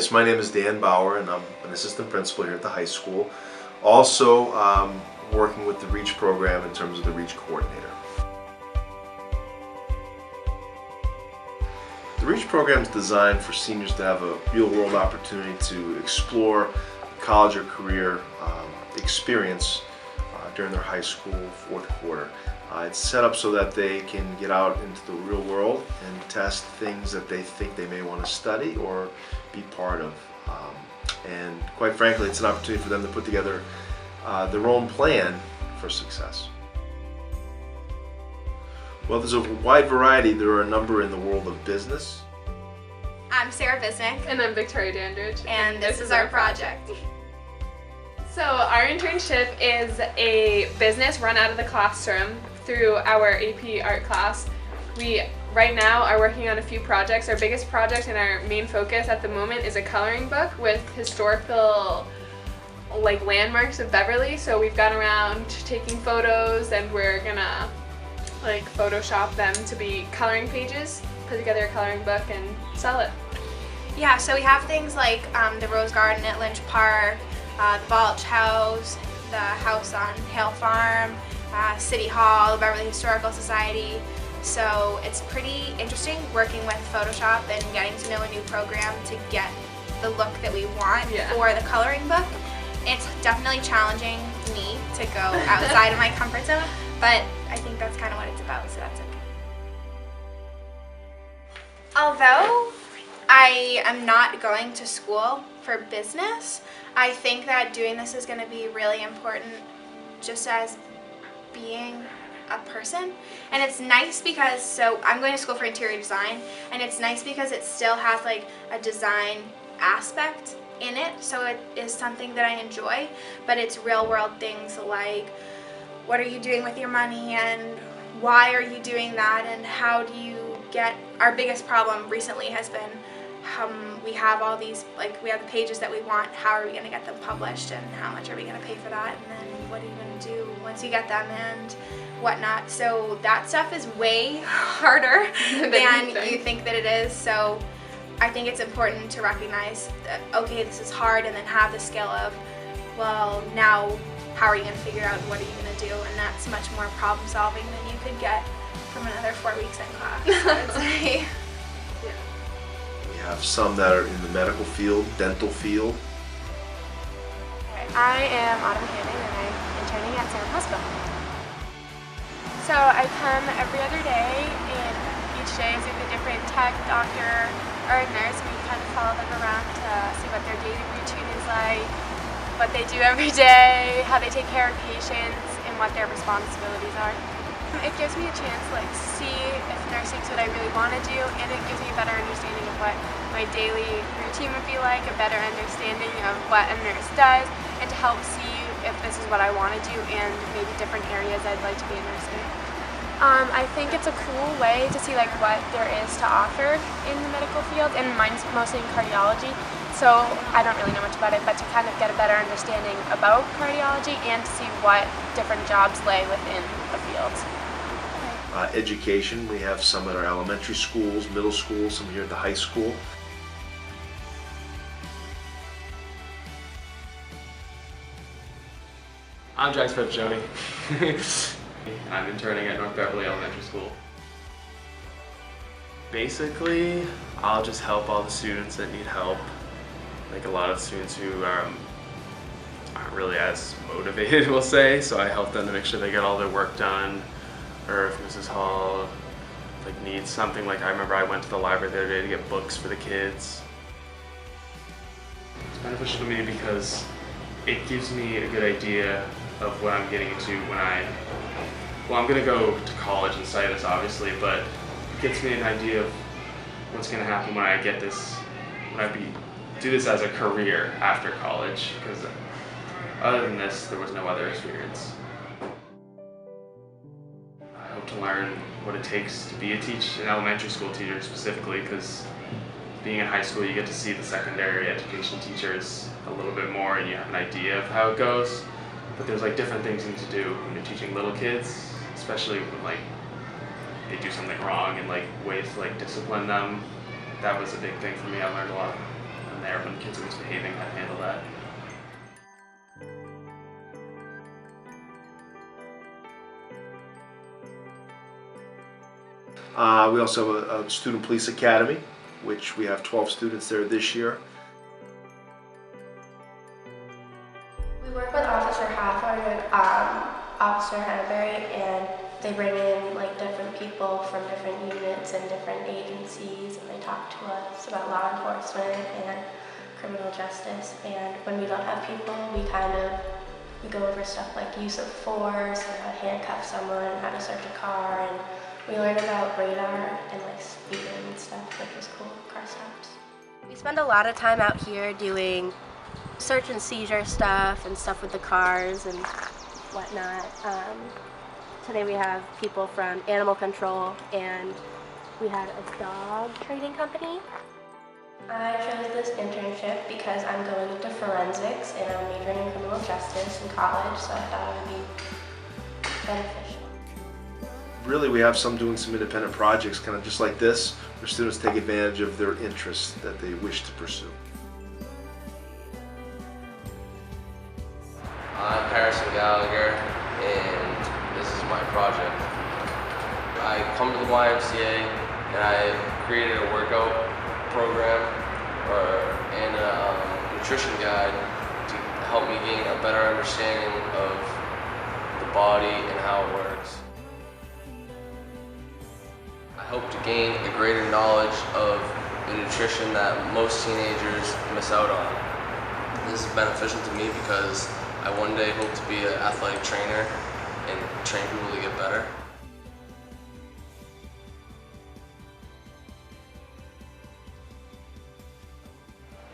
Yes, my name is Dan Bauer, and I'm an assistant principal here at the high school. Also, working with the REACH program in terms of the REACH coordinator. The REACH program is designed for seniors to have a real-world opportunity to explore college or career experience during their high school fourth quarter. It's set up so that they can get out into the real world and test things that they think they may want to study or be part of. And quite frankly, it's an opportunity for them to put together their own plan for success. Well, there's a wide variety. There are a number in the world of business. I'm Sarah Bisnick. And I'm Victoria Dandridge. And this is our project. So our internship is a business run out of the classroom through our AP art class. We right now are working on a few projects. Our biggest project and our main focus at the moment is a coloring book with historical landmarks of Beverly. So we've gone around taking photos and we're gonna Photoshop them to be coloring pages, put together a coloring book and sell it. Yeah, so we have things like the Rose Garden at Lynch Park, the Balch House, the house on Hale Farm, City Hall, the Beverly Historical Society. So it's pretty interesting working with Photoshop and getting to know a new program to get the look that we want for the coloring book. It's definitely challenging me to go outside of my comfort zone, but I think that's kind of what it's about, so that's okay. Although I am not going to school for business, I think that doing this is going to be really important just as being a person. And it's nice because, so I'm going to school for interior design, and it's nice because it still has a design aspect in it, so it is something that I enjoy, but it's real world things like what are you doing with your money and why are you doing that and how do you get, our biggest problem recently has been we have all these, we have the pages that we want, how are we going to get them published and how much are we going to pay for that, and then what are you going to do once you get them and whatnot. So that stuff is way harder than you think that it is. So I think it's important to recognize that, okay, this is hard, and then have the skill of, well, now how are you going to figure out what are you going to do, and that's much more problem solving than you could get from another 4 weeks in class, I would say. We have some that are in the medical field, dental field. I am Autumn Hanning and I'm interning at Salem Hospital. So I come every other day, and each day is with a different tech, doctor, or a nurse, and we kind of follow them around to see what their daily routine is like, what they do every day, how they take care of patients, and what their responsibilities are. It gives me a chance to see if nursing is what I really want to do, and it gives me a better understanding of what my daily routine would be like, a better understanding of what a nurse does, and to help see if this is what I want to do and maybe different areas I'd like to be a nurse in. I think it's a cool way to see what there is to offer in the medical field, and mine's mostly in cardiology, so I don't really know much about it, but to kind of get a better understanding about cardiology and to see what different jobs lay within the field. Education, we have some at our elementary schools, middle schools, some here at the high school. I'm Jack Joni. I'm interning at North Beverly Elementary School. Basically, I'll just help all the students that need help. A lot of students who aren't really as motivated, we'll say, so I help them to make sure they get all their work done. Or if Mrs. Hall needs something, I remember I went to the library the other day to get books for the kids. It's beneficial to me because it gives me a good idea of what I'm getting into when I'm going to go to college and study this, obviously, but it gets me an idea of what's going to happen when I get this, do this as a career after college, because other than this, there was no other experience. I hope to learn what it takes to be an elementary school teacher specifically, because being in high school you get to see the secondary education teachers a little bit more and you have an idea of how it goes. But there's different things you need to do when you're teaching little kids, especially when they do something wrong, and ways to discipline them. That was a big thing for me. I learned a lot. there when kids are misbehaving, how to handle that. We also have a student police academy, which we have 12 students there this year. We work with Officer Hathorn and Officer Henneberry, and they bring in like different people from different units and different agencies, and they talk to us about law enforcement and criminal justice. And when we don't have people, we go over stuff like use of force, and how to handcuff someone, and how to search a car, and we learn about radar and like speeding and stuff, which was cool, car stops. We spend a lot of time out here doing search and seizure stuff and stuff with the cars and whatnot. Today we have people from animal control, and we had a dog training company. I chose this internship because I'm going into forensics and I'm majoring in criminal justice in college, so I thought it would be beneficial. Really, we have some doing some independent projects, kind of just like this, where students take advantage of their interests that they wish to pursue. I'm Harrison Gallagher, and this is my project. I come to the YMCA and I created a workout program and a nutrition guide to help me gain a better understanding of the body and how it works. I hope to gain a greater knowledge of the nutrition that most teenagers miss out on. This is beneficial to me because I one day hope to be an athletic trainer and train people to get better.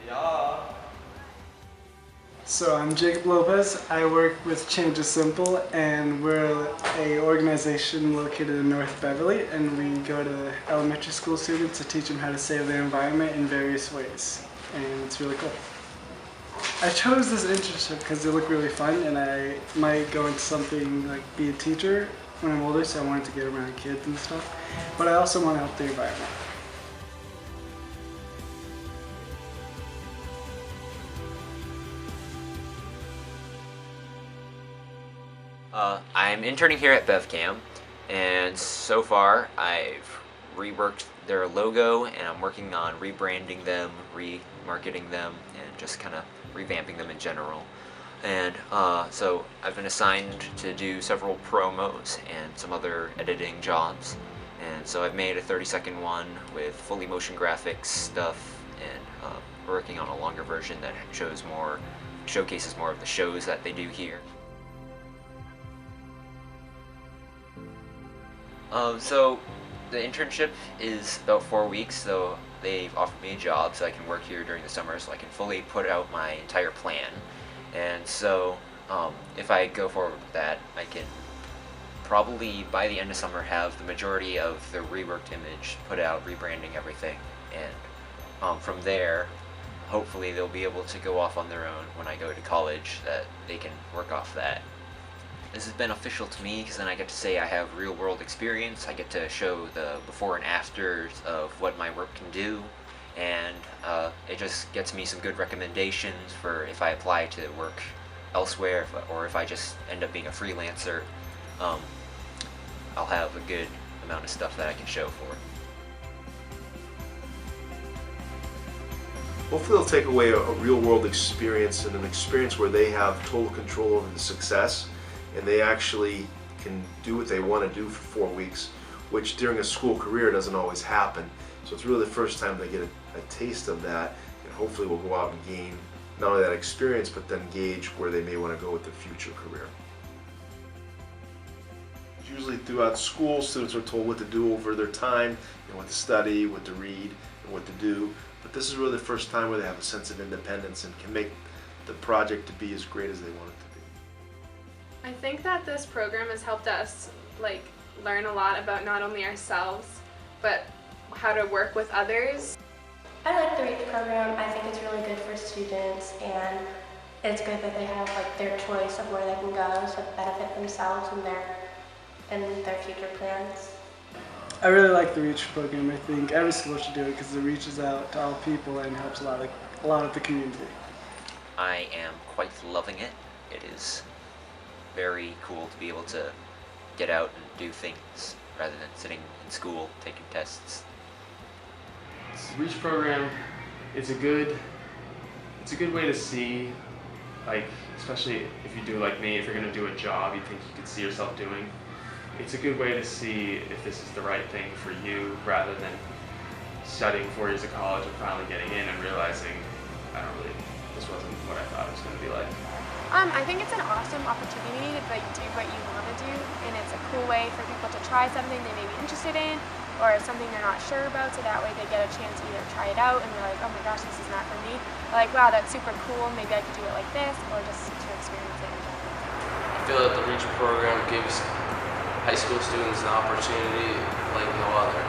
Yeah. So I'm Jacob Lopez. I work with Change is Simple, and we're an organization located in North Beverly, and we go to elementary school students to teach them how to save their environment in various ways, and it's really cool. I chose this internship because they look really fun, and I might go into something like be a teacher when I'm older, so I wanted to get around kids and stuff, but I also want to help the environment. I'm interning here at BevCam, and so far I've reworked their logo, and I'm working on rebranding them, remarketing them, and just kind of revamping them in general. And so I've been assigned to do several promos and some other editing jobs, and so I've made a 30-second one with fully motion graphics stuff, and working on a longer version that showcases more of the shows that they do here. So the internship is about 4 weeks, so they've offered me a job so I can work here during the summer so I can fully put out my entire plan. And so if I go forward with that, I can probably by the end of summer have the majority of the reworked image put out, rebranding everything, and from there hopefully they'll be able to go off on their own when I go to college, that they can work off that. This is beneficial to me because then I get to say I have real-world experience. I get to show the before and afters of what my work can do, and it just gets me some good recommendations for if I apply to work elsewhere, or if I just end up being a freelancer. I'll have a good amount of stuff that I can show for. Hopefully they'll take away a real-world experience, and an experience where they have total control over the success, and they actually can do what they want to do for 4 weeks, which during a school career doesn't always happen. So it's really the first time they get a taste of that, and hopefully will go out and gain not only that experience, but then gauge where they may want to go with their future career. Usually throughout school, students are told what to do over their time, what to study, what to read, and what to do. But this is really the first time where they have a sense of independence and can make the project to be as great as they want it to be. I think that this program has helped us learn a lot about not only ourselves, but how to work with others. I like the REACH program. I think it's really good for students, and it's good that they have their choice of where they can go to benefit themselves and their future plans. I really like the REACH program. I think every school should do it because it reaches out to all people and helps a lot of a lot of the community. I am quite loving it. It is very cool to be able to get out and do things rather than sitting in school taking tests. The REACH program is a good way to see, like, especially if you do like me, if you're going to do a job you think you could see yourself doing. It's a good way to see if this is the right thing for you rather than studying 4 years of college and finally getting in and realizing, this wasn't what I thought it was going to be like. I think it's an awesome opportunity to like do what you want to do, and it's a cool way for people to try something they may be interested in, or something they're not sure about, so that way they get a chance to either try it out and they're like, oh my gosh, this is not for me, or like, wow, that's super cool, maybe I could do it like this, or just to experience it in general. I feel that the REACH program gives high school students an opportunity like no other.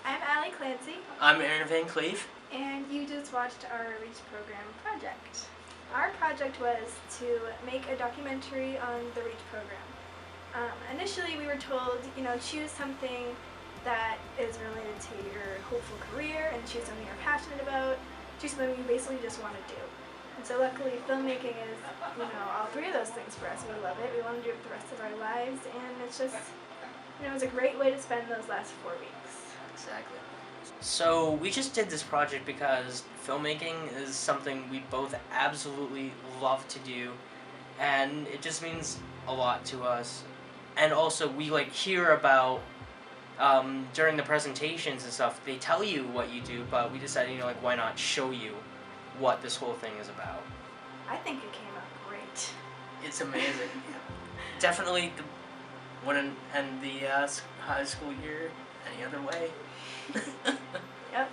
I'm Allie Clancy, I'm Aaron Van Cleef. and you just watched our REACH program project. Our project was to make a documentary on the REACH program. Initially, we were told, choose something that is related to your hopeful career and choose something you're passionate about, choose something you basically just want to do. And so luckily, filmmaking is, all three of those things for us. We love it. We want to do it for the rest of our lives, and it's just, it was a great way to spend those last 4 weeks. Exactly. So we just did this project because filmmaking is something we both absolutely love to do, and it just means a lot to us. And also we hear about during the presentations and stuff, they tell you what you do, but we decided, why not show you what this whole thing is about. I think it came out great. It's amazing. Definitely wouldn't end the high school year any other way. Yep.